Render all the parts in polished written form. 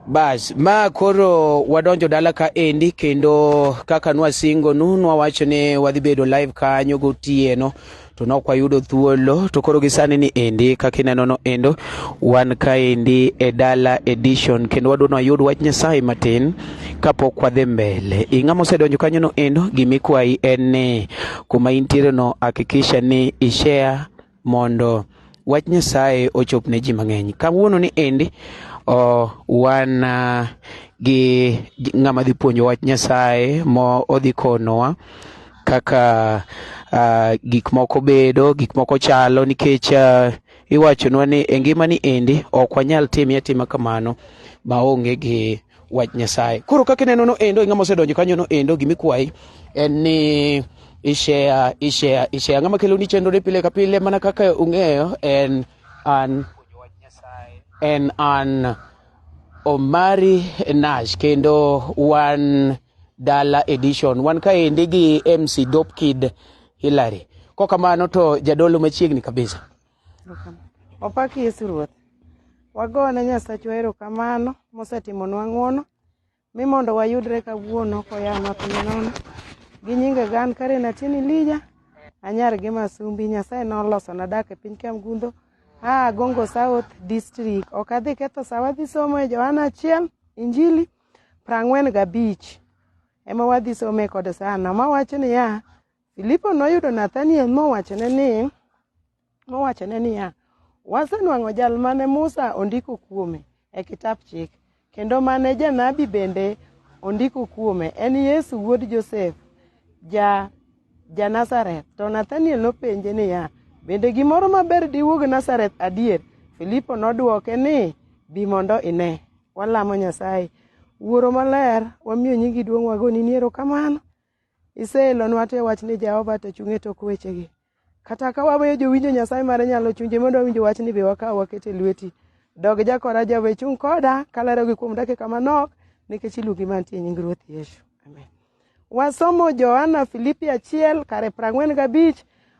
Bas, ma koro wadonjo dala ka endi kendo kaka nwasingo nwawacho ni wadhi bedo live kanyo gotieno to nok wayudo thuolo to koro gisani ni endi kaka ineno no endo wan ka endi e dala edition kendo wadwa nwayud wach Nyasaye matin kapok wadhi mbele. Ing'ama osedonjo kanyo no endo gimikwayi en ni kuma intiere no hakikisha ni ishare mondo wach Nyasaye ochop ne ji mang'eny. Kawuono ni endi wan gi ng'ama dhi puonjo wach Nyasaye mo odhi konowa kaka gik moko bedo, gik moko chalo nikech iwachonwa ni e ngima ni endi ok wanyal timi atima kamano maonge gi wach Nyasaye. Koro kaka ineno no endo ng'ama osedonjo kanyo no endo gimikwayi en ni ishare ng'ama kelo ni chenro pile ka pile mana kaka ung'eyo en an Omari Nash kendo wan dala edition wan ka endi gi MC Dope Kid Hilary. Kokamano to jadolo machiegni kabisa. Opaki Yesu Ruoth. Wagone Nyasachwa erokamano mosetimonwa ng'wono mi mondo wayudre kawuono koya mapiyo nono. Gi nyinge gan kare natini lija anyar gi Masumbi Nyasaye noloso nadak e piny Kamgundo Gongo South District. Okadhi ketho sawa dhi somo e Johana 1 Injili 45 ema wadhi some kod sana mawacho ni ya Filipo noyudo Nathaniel mowachone ni ya wasenwang'o jal mane Musa ondiko kuome e kitap chik kendo mane janabi bende ondiko kuome en Yesu wuod Joseph ja Nazareth. To Nathaniel nopenje ni ya bende gimoro maber diwuog Nazareth adier? Filipo nodwoke ni bi mondo ine. Walamo Nyasaye. Wuoro maler wamiyo nyingi duong' wagoni ni erokamano. Iseelonwa te wach ni Jehova to chung'e tok wechegi. Kata ka waweyo jowinjo Nyasaye mare nyalo chunje mondo winjo wach ni be wakaw wakete lweti. Dog jakora jawe chung' koda kalero gi kuom dakika manok nikech iluongi mantie nying Ruoth Yesu. Amen. Wasomo Johana Filipi 1 kare 45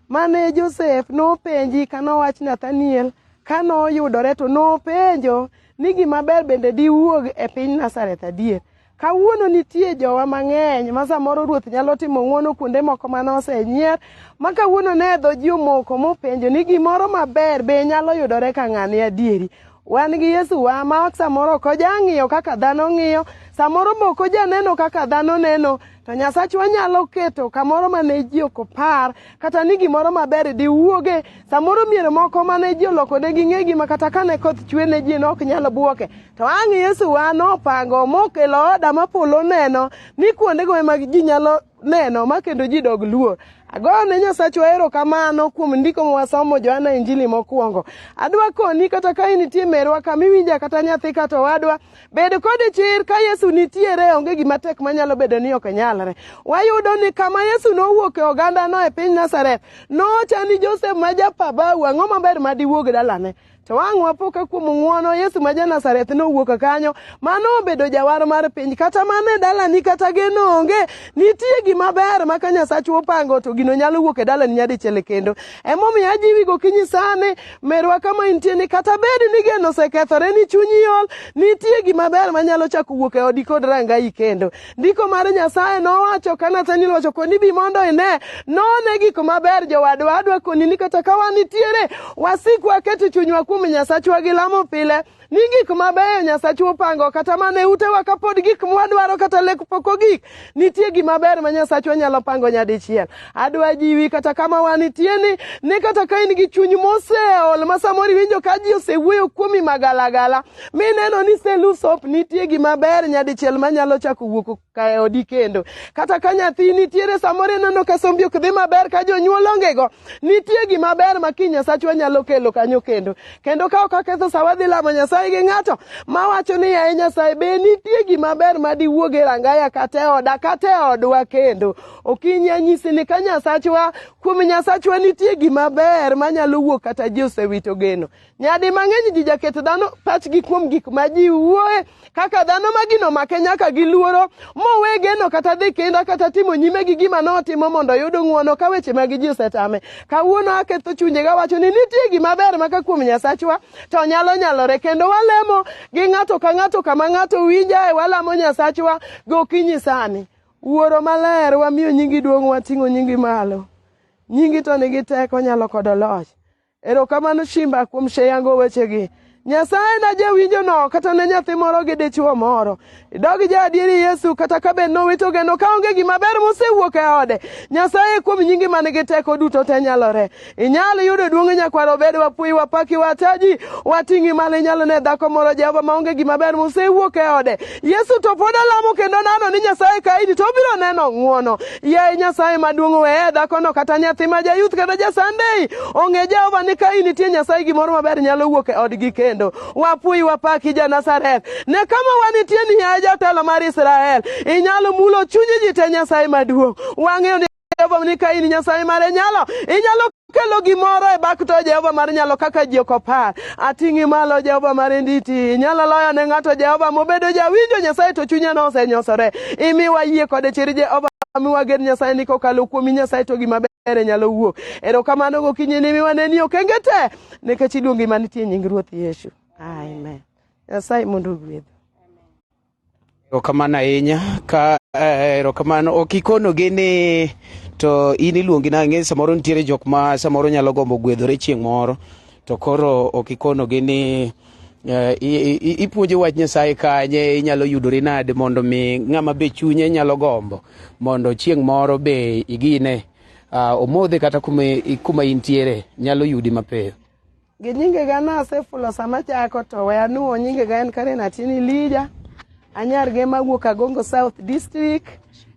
mane Joseph nopenji kanowach Nathaniel kanoyudore to nopenjo ni gima ber bende diwuog e piny Nazareth adier. Kawuono nitie jowa mang'eny ma samoro Ruoth nyalo timo ng'wono kuonde moko manosenyier ma kawuono ne dho ji moko mopenjo ni gimoro maber be nyalo yudore ka ng'ane adieri. Wan gi Yesu wa ma samoro ko jang'iyo kaka dhano ng'iyo, samoro moko janeno kaka dhano neno, to Nyasachwa nyalo keto kamoro mane ji okopar kata ni gimoro maber diwuoge. Samoro miero moko mane ji olokone gi ng'egi ma kata kane koth chwe ne ji nok nyalo buoke. To ang' Yesu wa nopango mokelo oda mapolo neno ni kuondego ema ji nyalo neno ma kendo ji dog luor. Agone Nyasachwa erokamano kuom ndiko mwasomo Johana Injili mokwongo. Adwa koni kata ka nitie merwa kamiwinja kata nyathi kata wadwa bedo kod chir ka Yesu nitiere onge gima tek manyalo bedo ni ok nyalre. Wayudo ni kama Yesu nowuok e oganda no e piny Nazareth nochani Joseph ma japabau ang'o maber madiwuog dalane. To wang' wapoka kuom ng'wono Yesu ma ja Nazareth nowuok kanyo mano obedo jawar mar piny kata mane dalani kata geno onge nitie gima ber ma ka Nyasachwa opango to gino nyalo wuok e dalani nyadichiel kendo. Emomiyo ajiwi gokinyi sane merwa kama intie ni kata bed ni geno osekethore ni chunyi ol nitie gima ber manyalo chako wuok e odi kod rangai kendo. Ndiko mar Nyasaye nowacho ka Nathaniel wacho koni bi mondo ine none gik maber jowadwa adwa koni ni kata ka wanitiere wasik waketo chunywa kuom Nyasachwa gi lamo pile ni gik mabeyo Nyasachwa opango kata mane utewa kapod gik mwadwaro kata lek poko gik nitie gima ber ma Nyasachwa nyalo pango nyadichiel. Adwa jiwi kata kama wanitieni ni kata ka in gi chuny moseol ma samoro winjo ka ji osewuoyo kuomi magalagala mineno ni selusop nitie gima ber nyadichiel manyalo chako wuok ka odi kendo. Kata ka nyathi nitiere samoro neno ka sombi ok dhi maber ka jonyuol ongego nitie gima ber ma ki Nyasachwa nyalo kelo kanyo kendo. Kendo ka ok aketho sawa dhi lamo Nyasaye gi ng'ato mawacho ni ya Nyasaye be nitie gima ber madiwuog e rangaya kata e oda kata e odwa kendo. Okinyi anyisi ni ka Nyasachwa kuom Nyasachwa nitie gima ber manyalo wuok kata ji osewito geno. Nyadi mang'eny ji jaket dhano pachgi kuom gik ma ji wuoye kaka dhano magino make nyaka giluoro mowe geno kata dhi kenda kata timo nyime gi gima notimo mondo yudo ng'wono ka weche mag ji osetame. Kawuono aketho chunjega wacho ni nitie gima ber maka kuom Nyasachwa to nyalo nyalore kendo kendo walemo gi ng'ato ka ng'ato kama ng'ato winjae, walamo Nyasachwa gokinyi sani. Wuoro maler, wamiyo nyingi duong', wating'o nyingi malo. Nyingi to nigi teko, nyalo kod loch. Erokamano Shimba kuom sheyango wechegi. Nyasaye na jawinjo no, kata ne nyathi moro gi dichuo moro. Idogi ja adieri Yesu, kata kabe nowito geno kaonge gima ber mosewuok e ode. Nyasaye kuom nyingi manigi teko duto te nyalore. Inyalo yudo duong' nyakwaro bed wapuyi wapaki wataji, wating'i malo. Inyalo ne dhako moro Jehova maonge gima ber mosewuok e ode. Yesu to pod alamo kendo nano ni Nyasaye kaidi to biro neno ng'uono. Yaye Nyasaye maduong' weye dhako no kata nyathi ma jayuth kata ja Sunday, ong'e Jehova ni ka nitie Nyasaye gimoro maber nyalo wuok e odgi kendo. Wapuyi wapaki ja Nazareth. Ne kama wanitie ni ya jatelo mar Israel. Inyalo mulo chunyi ji te Nyasaye maduong'. Wang'eyo ni Jehova ni ka in Nyasaye mare inyalo kelo gimoro e bak to Jehova mar nyalo kaka ji ok opar. Ating'i malo Jehova mar nditi. Inyalo loyo ne ng'ato Jehova mobedo jawinjo Nyasaye to chunye no osenyosore. Imiwa yie kode chir Jehova miwa ger Nyasaye ni kokalo kuomi Nyasaye to gima ber nyalo wuok. Erokamano gokinyi ni miwa neni okenge te nikech iluongi manitie nying Ruoth Yesu. Amen. Nyasaye mondo ogwedhu. Erokamano ahinya ka erokamano okikono gene to in iluongi na ng'e samoro nitiere jok ma samoro nyalo gombo gwedhore chieng' moro to koro okikono gene ipuonjo wach Nyasaye kanye inyalo yudore nade mondo mi ng'ama be chunye nyalo gombo mondo chieng' moro be igine omodhe kata kuma intiere nyalo yudi mapiyo. Gi nyinge ga nasefulo sama chako to we anuo nyinge ga en Karen Atini Lija. Anyar ge mawuok Agongo South District.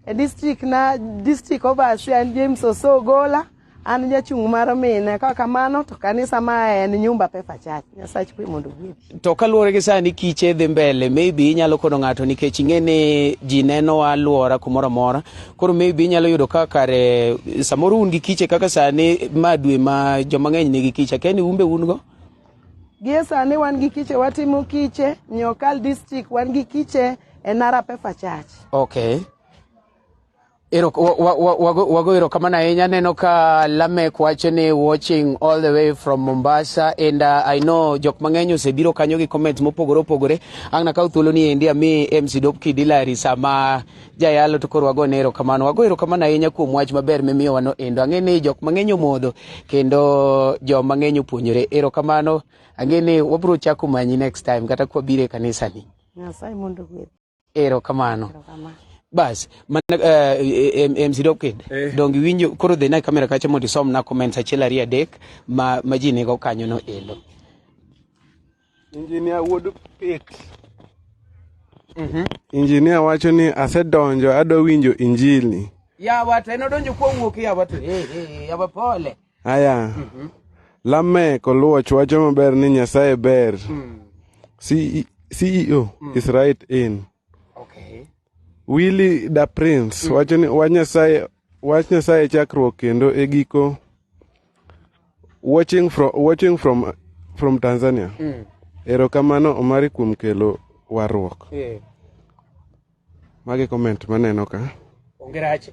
E district overseer James Osogola. An jachung' mar mine kaka kamano to kanisa ma en Nyumba Pefa Church. Nyasaye kwe mondo gwedhi. To kaluwore gi sani kiche dhi mbele, maybe inyalo kono ng'ato nikech ing'eni ji neno alwora kumoro amora. Koro maybe inyalo yudo kare samoro un gi kiche kaka sani ma dwe ma joma ng'eny nigi kiche. Keni umbe un go? Gie sani wan gi kiche, watimo kiche. Nyokal District wan gi kiche e Nara Pefa Church. Okay. Wago erokamano ahinya. Neno ka Lamek wacho ni watching all the way from Mombasa, and I know jok mang'eny osebiro kanyo gi comments mopogore opogore. Ang' nakaw thuolo ni endi ami MC Dopki Dilari sama jayalo to koro wago erokamano. Wago erokamano ahinya kuom wach maber mimiyo wano endo. Ang'e ni jok mang'eny omodho kendo jok mang'eny opuonjore. Erokamano. Ang'e ni wabiro chako manyi next time kata kwa bire kanisa ni. Nyasaye mondo gwedhi. Erokamano. Bas, MC Dopkid, dongi winjo, koro dhe na kamera kacha mondi som na comments achiel ariyo adek ma ji nego kanyo no elo. Engineer would pick. Engineer wacho ni asedonjo ado winjo injili. Ya watu, eno donjo kwa uoki ya watu, ya wapole. Aya, Lamek oluoch wacho maber ni Nyasaye ber. CEO is right in. Willie da Prince wacho ni wach Nyasaye chakruok kendo e giko watching from Tanzania. Erokamano Omari kuom kelo warruok. Magi comment maneno ka. Ongerach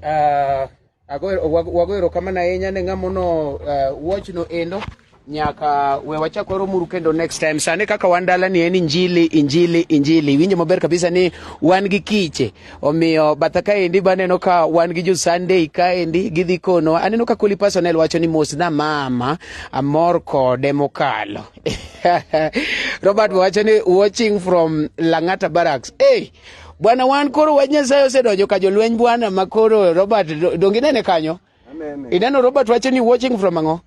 wago erokamano ahinya ne ng'amono watch no endo nyaka we wachakoro muru kendo next time. Sane kaka wandala ni en injili winjo maber kabisa ni wan gi kiche omiyo bataka endi baneno ka wan gi jo Sunday ka endi gidhi kono. Aneno ka Kuli Personnel wacho ni mos na mama amor kode mokalo. Robert wacho ni watching from Lang'ata Barracks. Bwana wan koro wach Nyasaye osedonjo ka jolweny bwana makoro Robert dongi nene kanyo. Ineno Robert wacho ni watching from ang'o?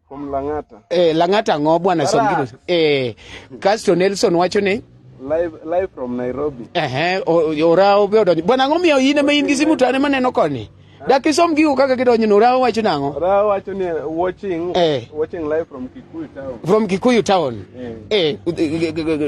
From Lang'ata. Lang'ata ngo bwana Somgido. Casto Nelson wacho ni live from Nairobi. Orao bedo bwana ngo miyo ine me in gi simu tane maneno koni. Dakisom gigo kaka gidonyo no Orao wacho nango. Orao wacho ni watching live from Kikuyu town. From Kikuyu town.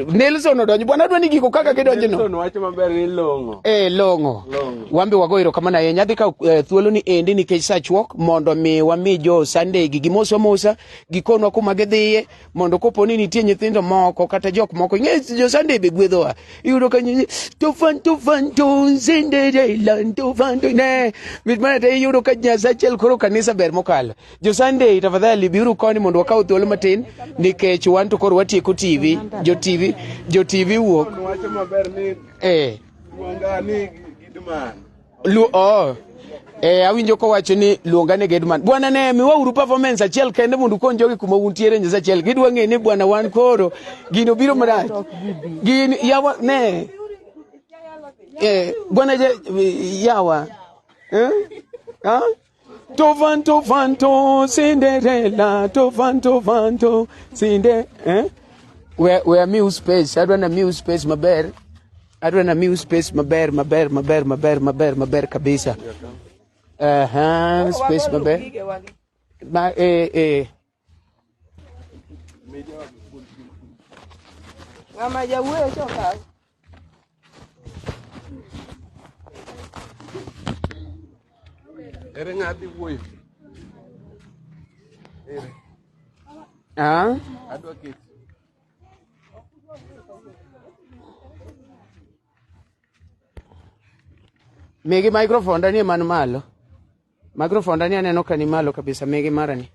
Nelson odonyo bwana dwani gigo kaka gidonyo no. Nelson wacho maber ni longo. Longo. Wambe wago erokamano ahinya. Adhi ka thuolo ni endi nikech sachwok mondo mi wami jo Sunday gi mosa gikonwa kuma gidhiye mondo koponi nitie nyithindo moko kata jok moko ing'e jo Sunday be gwedhowa. Iyudo ka to fan to Sunday land to fan to ne mit mate yudo ka Nyasaye koro kanisa ber mokalo. Jo Sunday tafadhali biuru koni mondo wakaw thuolo matin nikech wan to koro watieko TV, jo TV wuok. Wacho maber ni luonga ni Gidman. Awinjo ko wacho ni luonga ne Gedman. Bwana ne miwauru performance achiel kende mondo kon jogi kuma untiere Nyasaye achiel. Gidwa ng'e ni bwana wan koro gino biro marach. Gin yawa ne bwana yawa Tovanto Cinderella Tovanto Cinde where me space adwa na me space maber maber kabisa. Space maber ngama jawuoyo choka Ere ng'adhi wuoyo. Adwa kech. Megi microphone dani man malo. Microphone dani aneno ka ni malo kabisa megi marani.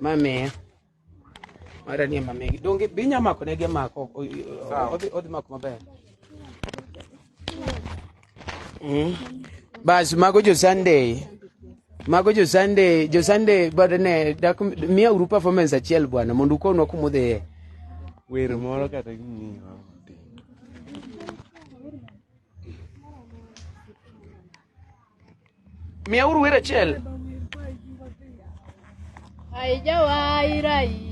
Mame. Marani megi. Donge binya mako nege mako. Odi mako maber. Bas mago jo Sunday badane mia uru performance achiel bwana mondo ukonwa kumodhe Wer moro kata gini. Mia uru wer achiel. Haijawahi rahisi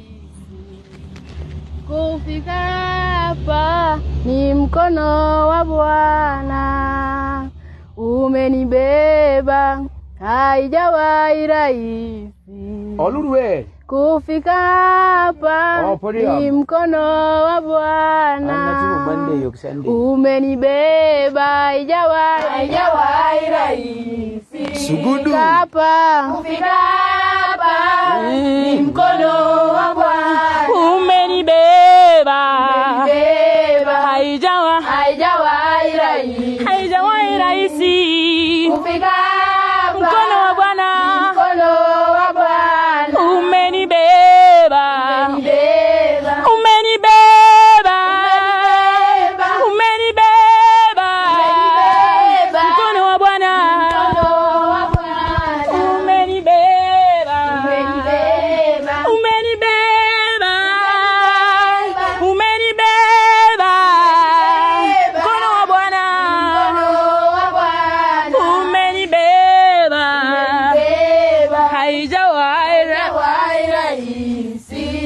kufika hapa, ni mkono wa Bwana umenibeba. Haijawahi rahisi kufika hapa, ni mkono wa Bwana umenibeba. Haijawahi rahisi kufika hapa, ni mkono wa Bwana umenibeba. Haijawahi rahisi kufika mkono wa Bwana umenibeba. Mkono wa Bwana umenibeba.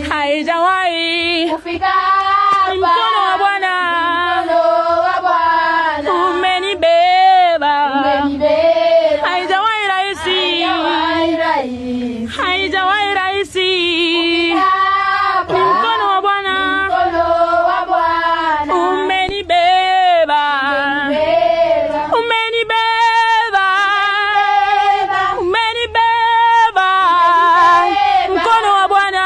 Haijawahi kufika hapa, mkono wa Bwana umenibeba. Haijawahi rahisi mkono wa Bwana umenibeba. Mkono wa Bwana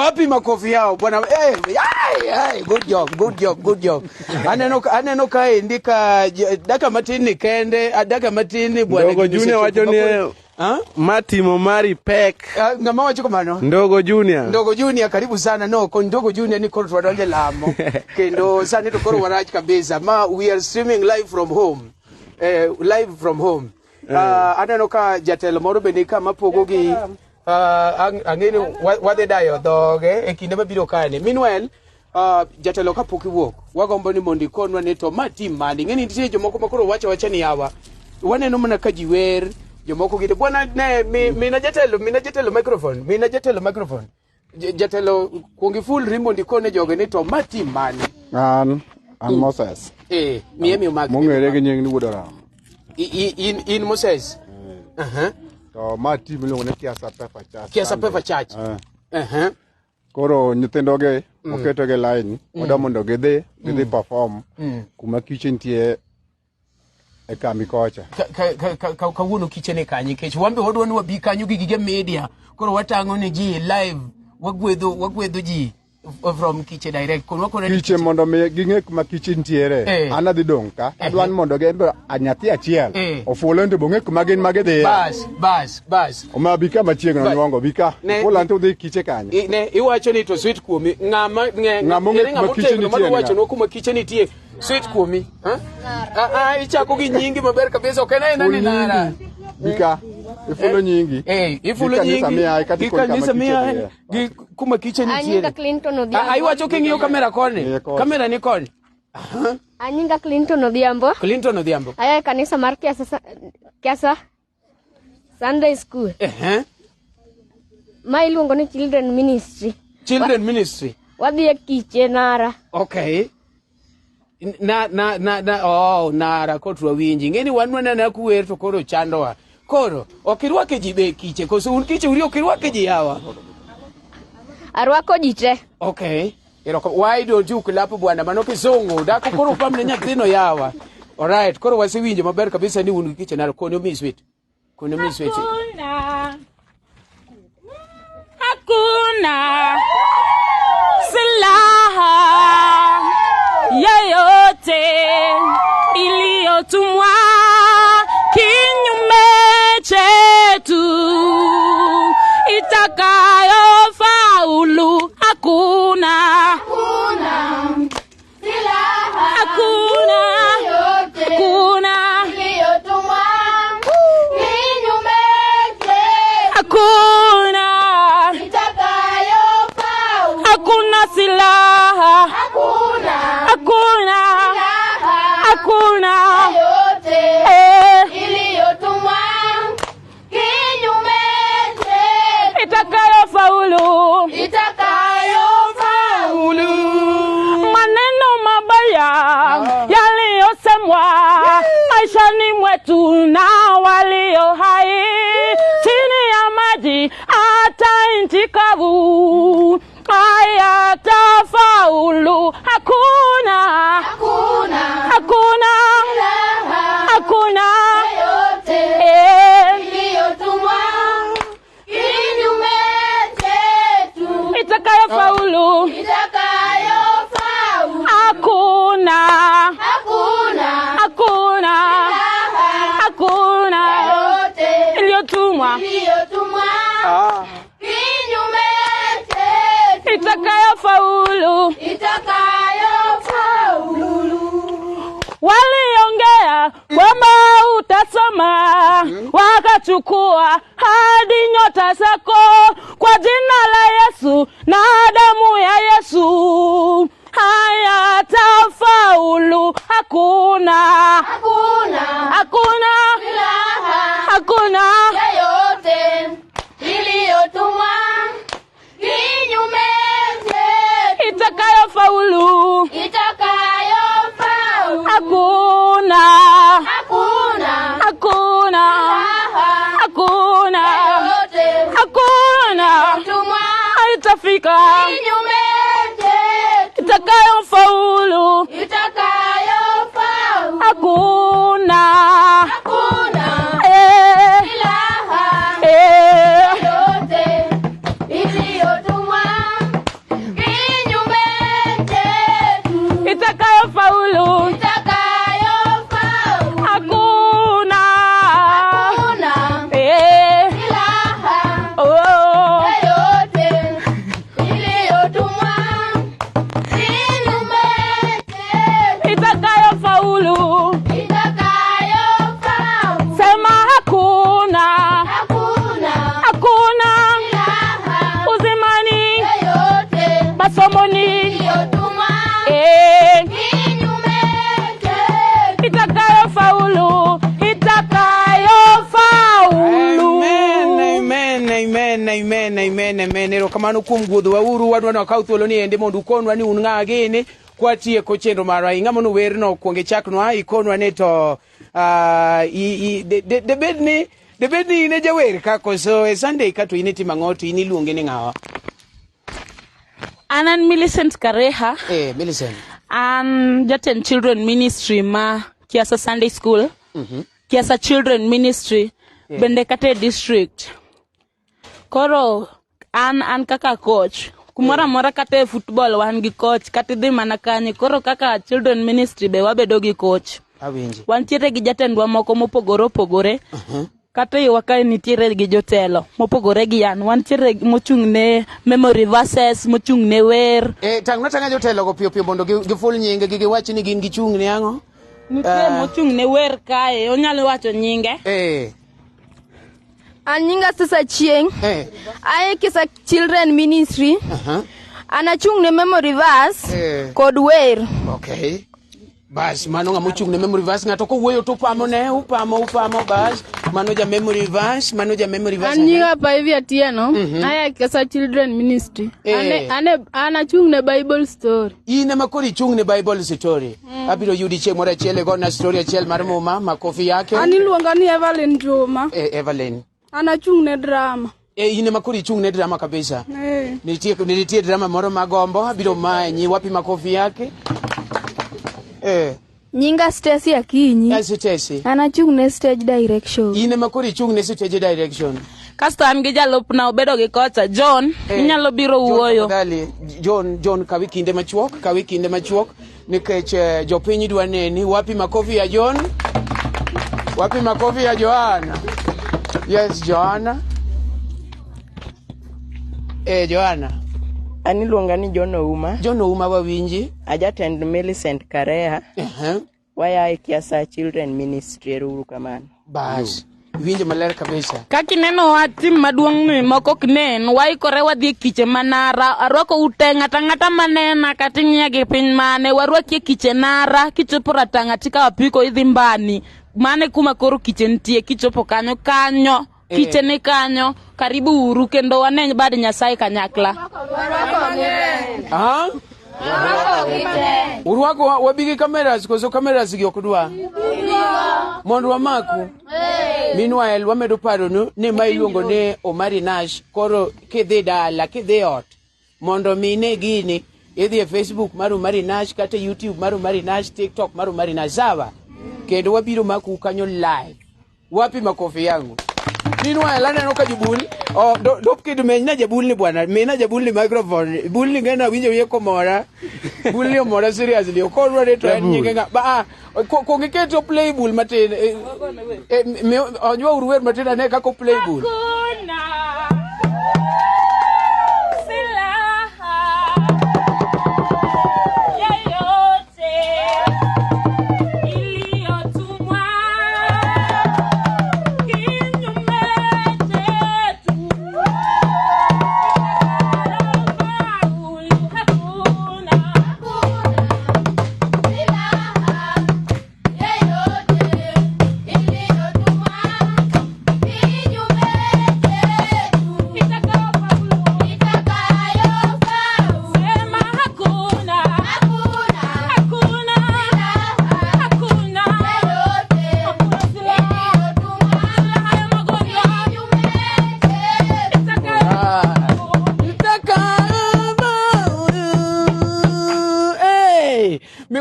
wapi makofi yao bwana? Good job. Aneno kae ndika daka matini kende, daka matini bwana. Ndogo Junior wajone Mati Omari pek. Ngama wacho kamano? Ndogo Junior karibu sana. No, kon Ndogo Junior ni koro twadonje lamo. Kendo sani to koro warach kabisa. We are streaming live from home. Aneno ka jatelo moro bende kama pogo gi angeni wadhe dayo dhoge e kinde mabiro kane. Meanwhile, jatelo ka poki wuok wagombo ni mondi konwa ne to Mati mani ngeni nitie jomoko makoro wacha ni yawa waneno mana ka jiwer jomoko gide bwana ne mina jatelo microphone jatelo kuongi full rimondi kone joge ni to Mati mani an Moses miemi umak mongere gi nying ni Wuodaram in Moses to Mati milongo ne Kiasa Pepper Church koro nyithindoge oketoge line oda mondo gidhi perform kuma kitchen tie e kambi kocha kawuono kitchen e kanyi kech wambe wadwani wabi kanyo gi gige media koro watango ne ji live wagwedho ji from kitchen direct kono kitchen mondo me ginge kuma kitchen tiere ana dhi dong ka adwan mondo gembe anyathi achiel ofulonde bonge kuma gin magedhi bas oma bika machiegno nyongo bika fulanto dhi kiche kanye ne iwacho ni to sweet kuomi ngama kitchen tiere wacho no kuma kitchen tie sweet kuomi ichako gi nyingi maber kabisa okena nani nara bika ifulo nyingi ifulo nyingi kanisa mia gi kuma kitchen tiere Anyinga Clinton Odhiambo aiwacho king'iyo kamera kone kamera ni kone Anyinga Clinton Odhiambo aya kanisa mar Kiasa Sunday School ma iluongo ni Children Ministry wadhi e kiche nara okay nara kotwa winji ngeni wanwana na kuwer to koro chandowa koro okirwake ji be kiche koso un kiche uri okirwake ji yawa arwako ji te okay why don't you clap bwana mano kizungu dako koro pamne nyathino yawa alright koro wasiwinje maber kabisa ni un kiche nara kono mi sweet hakuna silaha yoyote iliyotumwa kinyume chetu itakayofaulu. Hakuna silaha yoyote iliyotumwa kinyume chetu hakuna itakayofaulu. Hakuna silaha yoyote iliyotumwa kinyume chetu itakayofaulu. Maneno mabaya yaliyosemwa maishani mwetu na walio hai chini ya maji hata nchi kavu hayatafaulu. Hakuna yoyote iliyotumwa kinyume chetu itakayofaulu. Hakuna yoyote iliyotumwa kinyume chetu itakayofaulu. Waliongea kwamba utasoma wakachukua hadi nyota zako kwa jina la Yesu na damu ya Yesu hayatafaulu. Hakuna yoyote iliyotumwa kinyume chetu itakayofaulu. Hakuna haitafika kinyume chetu itakayofaulu. Hakuna silaha yoyote iliyotumwa erokamano kuom guodhowa uru wadwano akaw thuolo ni ende mondo ukonwa ni un ng'a gini kwatieko chenro marwa. Ing'ama no werno kuonge chaknwa ikonwa ne to debed ni ine jawer ka koso e Sunday ka to ine timo ang'o to in iluonge ni ng'awa? Anan Millicent Kareha. Millicent. An jatend children ministry ma Kiasa Sunday School. Kiasa Children Ministry. Bende kate district. Koro an kaka coach. Kumora mora kate football wan gi coach kate dhi mana kanye. Koro kaka children ministry be wabedo gi coach. Awinji. Wantiere gi jatendwa moko mopogore opogore. Kata yo wakae nitiere gi jotelo mopogore gi yan. Wantiere mochung' ne memory verses, mochung' ne wer. Tang'na jotelo go piyo mondo giful nyinge giwach ni gin gichung' ne ang'o? Nitie mochung' ne wer kae, onyalo wacho nyinge. An nyinga Sasa Chieng. Ae Kisa Children Ministry. Anachung' ne memory verse kod wer. Okay. Bas mano ng'a mochung' ne memory verse ng'ato kowuoyo to upamo bas mano ja memory verse An nyinga Paivi Atieno. Ae Kisa Children Ministry. Anachung' ne Bible story. Ine makori chung ne Bible story. Abiro yudi chieng' moro achiel go na story achiel mar muma makofi yake. An iluonga ni Evelyn Juma. Evelyn. Anachung' ne drama. Ine makori chung ne drama kabisa. Nitie drama moro magombo abiro manyi wapi makofi yake. Nyinga Stacy Akinyi. Stacy. Anachung' ne stage direction. Ine makori chung ne stage direction. Kasto an gi jalupna obedo gi kocha John. Inyalo biro wuoyo. John kawi kinde machuok nikech jopiny dwa neni. Wapi makofi ya John? Wapi makofi ya Joanna? Yes, Joanna. Joanna. An iluonga ni John Ouma wawinji. Ajatend Millicent Kareha. Waya Kiasa Children Ministry uru kamano. Bas. Winje maler kabisa. Kaki neno watim maduong' ni moko knen waikore wadhi kiche manara arwako utenga tangata manena katinya gi piny mane warwaki kiche nara kichopo ratanga tika wapiko idhi mbani mane kuma koro kiche ntie kichopo kanyo kiche ni kanyo karibu uru kendo wane bad Nyasaye kanyakla. Urwako wabigi kameras koso kameras gi okdwa. Mondo wamaku. Meanwhile wamedo paro ni ma iluongo ne Omari Nash koro kidhi dala kidhi ot mondo mine gini idhi e Facebook mar Omari Nash kata YouTube mar Omari Nash, TikTok mar Omari Nash sawa. Kendo wabiro maku kanyo live. Wapi makofi yangu? Meanwhile aneno ka jibul dop kid menya jabul ni bwana mena jabul ni microphone bul ni ngena winjo ye komora bul ni omora seriously okorwa de to nyinge nga ba ko ngiketo play bull matin me onjwa urwer matin ane kako play bull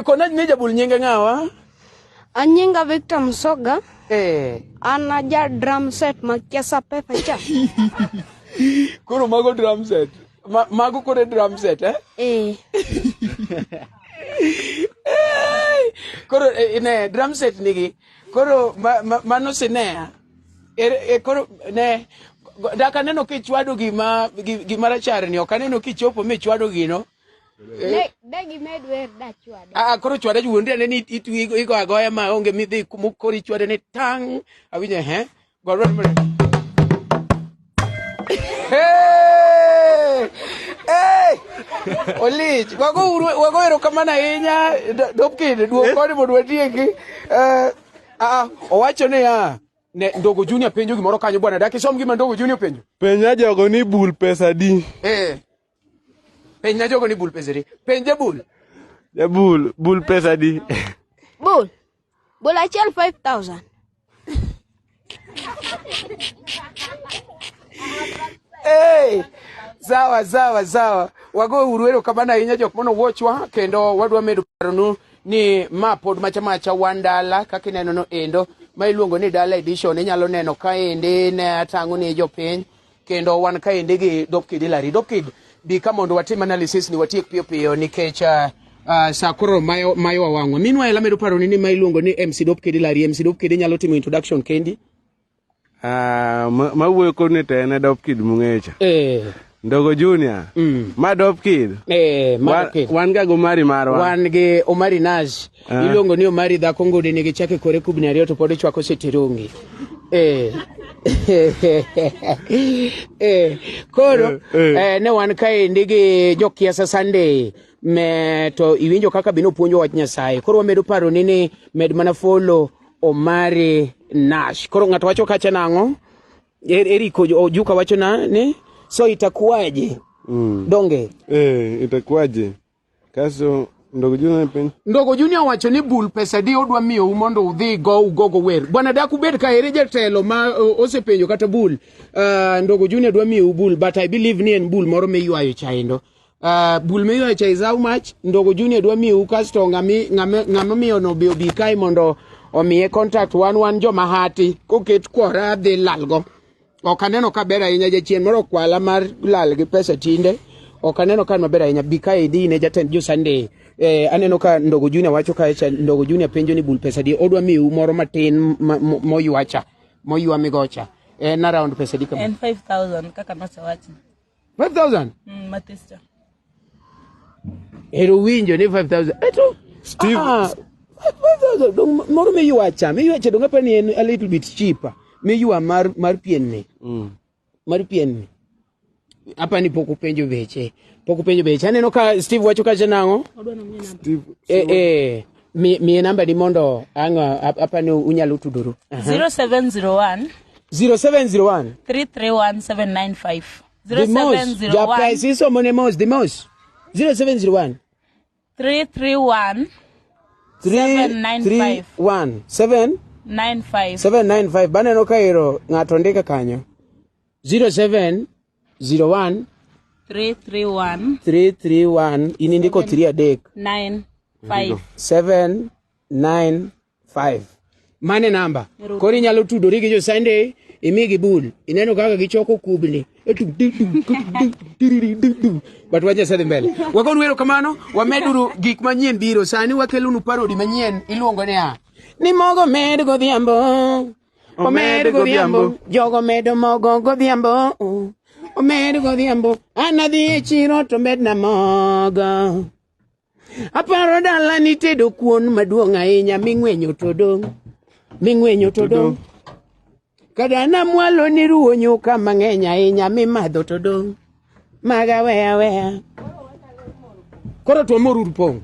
Kona ni jabul nyinge ngawa? Anyinga Victor Msoga. Anaja drum set ma Kiasa Pepa cha. Kuro mago drum set. Mago kore drum set Kuro ine drum set nigi. Koro mano sinea. Koro ne daka neno kichwado gima rachar ni okaneno kichopo michwado gino. Degi medwer da chwada. Koro chwada juonde ne ni igo agoya ma onge midhi kori chwada ne tang awinje gorwa mre. Olich wago erokamano ahinya dop kinde duok kode mondo watieki. Owacho ni ne Ndogo Junior penjo gimoro kanyo bwana dak isom gima Ndogo Junior penjo. Penja jogo ni bul pesa di. Penja jogo ni bul pesa di. Penja bul. Ya bul pesa di. Bul achiel 5,000. Sawa. Wago uruero kabana inya jok mono watchwa kendo wadwa medo paronu ni ma pod macha wandala kaka neno no endo ma iluongo ni Dala Edition inyalo neno kaende ne atango ni jopiny kendo wan kaende gi Dopkid Hilary. Dopkid bi ka mondo watim analysis ni watiek piyo nikech sa koro mayo wawangwa. Meanwhile amedo paroni ni ma iluongo ni MC Dopkid Hilary. MC Dopkid nyalo timo introduction kendi. Ma wuoyo kod ni tene Dopkid Mungecha. Ndogo Junior. Ma Dopkid. Wan ga Omari marwa. Wan ge Omari Nash. Iluongo ni Omari dhako ngode nigi chake kore kubni ariyo to pod chwako setirungi. Koro ne wan kae ndigi jokiasa Sunday me to iwinjo kaka bino puonjo wach Nyasaye. Koro wamedo paro ni med mana follow Omari Nash. Koro ngato wacho kacha nango. Eriko ojuka wacho na ni so itakuwaje? Donge? Itakuwaje? Kaso Ndogo Junior pen. Ndogo Junior wacho ni bul pesa di odwa miyo umondo udhi go wer. Bwana daku bet ka ere jatelo ma osepenjo kata bul. Ndogo Junior dwa miyo bul but I believe ni en bul moro me yuayo chaindo. Bul me yuayo chai how much? Ndogo Junior dwa miyo kasto ngama miyo no be obi kai mondo omiye contact one joma hati koket kwora dhi lalgo. Okaneno ka bera inya jachien moro kwala mar lal gi pesa tinde. Okaneno ka mabera inya bika idi ne jatend jo Sunday. Aneno ka Ndogo Junior wacho ka Ndogo Junior penjo ni bul pesa di odwa miyo moro matin moywacha moywa migocha. Na round pesa di kama. And 5,000 kaka nosewachi. 5,000? Matista. Ero winjo ni 5,000. Eto Steve 5,000 moro miyowacha donga pa ni a little bit cheaper. Miyua mar pien ni. Mar pien ni. Apa ni poko penjo beche. Aneno ka Steve wacho ka janango. Steve. Mi namba di mondo anga apa ni unyalo tuduru. 0701 331 795. 0701. The price is so many most. 0701 331 795. 795. Bana no kairo ngato ndika kanyo. 0701 331 inindiko 3 adek 795. Mane namba. Kori nyalo tudori gi jo Sunday imigi bul. Ineno kaka gichoko kubni. But waje sadi mbele. Wakon wero kamano wameduru gik manyien biro sani wakelunu parodi manyien iluongo ne ni mogo med godhiambo. Omed godhiambo. Jogo medo mogo godhiambo. Omed godhiambo. Anadhi e chiro to med na mogo. Aparo dala ni tedo kuon maduong' ahinya ming'wenyo to dong. Kada na mwalo ni ruo nyuka mang'eny ahinya mimadho to dong. Maga wea. Koro to moruru pong.